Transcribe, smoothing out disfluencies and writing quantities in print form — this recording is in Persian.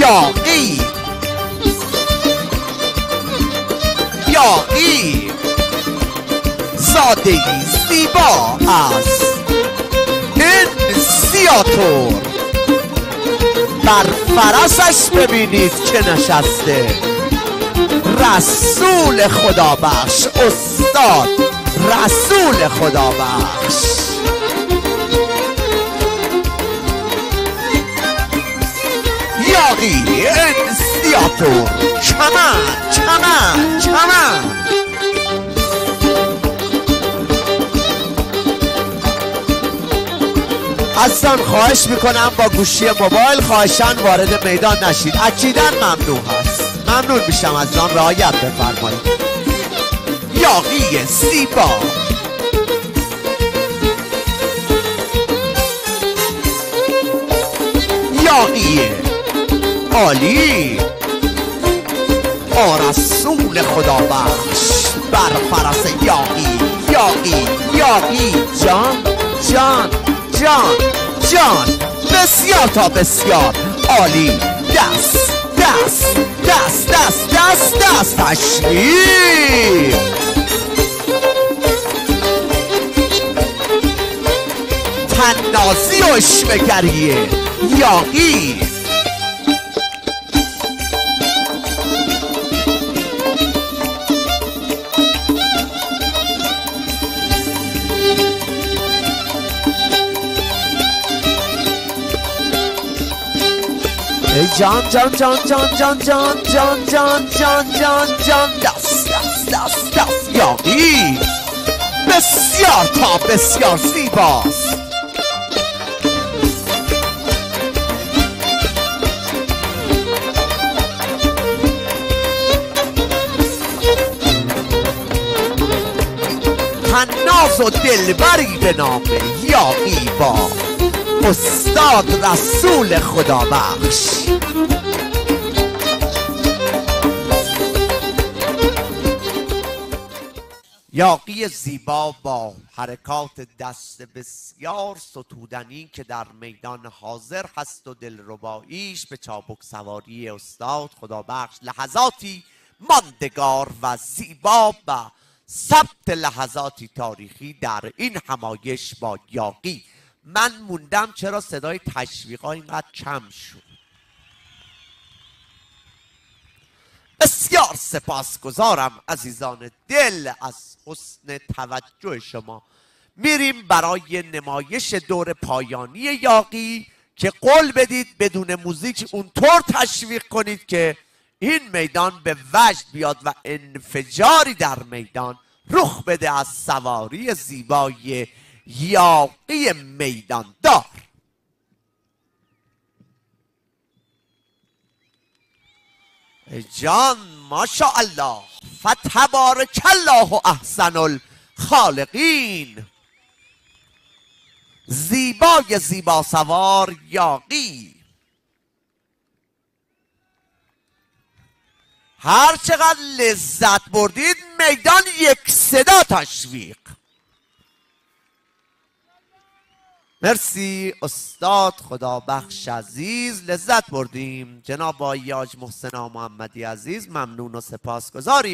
یاغی یاغی زاده‌ای زیبا است این سیاتور بر فرسش ببینید که نشسته رسول خدا بخش استاد رسول خدا بخش یاغی این سیاتور چمن چمن چمن عزیزان خواهش میکنم با گوشی موبایل خواهشاً وارد میدان نشید اکیداً ممنوع هست ممنون میشم از آن رعایت بفرمایید یاغی زیبا یاغی عالی رسول خدا بخش بر فرس یاغی یاغی یاغی جان جان جان جان بسیار تا بسیار عالی دست دست دست دست دست دست تشریف تنازی و اشمگریه یاغی جان جان جان جان جان جان جان جان جان جان جان دست دست دست دست یاغی بسیار تا بسیار زیباست تناز و دلبری به نام یاغی با استاد رسول خدا بخش یاغی زیبا با حرکات دست بسیار ستودنی که در میدان حاضر هست و دلرباییش به چابک سواری استاد خدا بخش لحظاتی ماندگار و زیبا و ثبت لحظاتی تاریخی در این همایش با یاغی. من موندم چرا صدای تشویقا اینقدر کم شد. بسیار سپاسگزارم عزیزان دل از حسن توجه شما. میریم برای نمایش دور پایانی یاغی که قول بدید بدون موزیک اونطور تشویق کنید که این میدان به وجد بیاد و انفجاری در میدان رخ بده از سواری زیبای یاغی میدان دار. جان ماشاءالله فتبارک الله احسن الخالقین. زیبای زیبا سوار یاغی، هر چقدر لذت بردید میدان یک صدا تشویق. مرسی استاد خدا بخش عزیز، لذت بردیم. جناب آقای حاج محسن محمدی عزیز ممنون و سپاسگزاریم.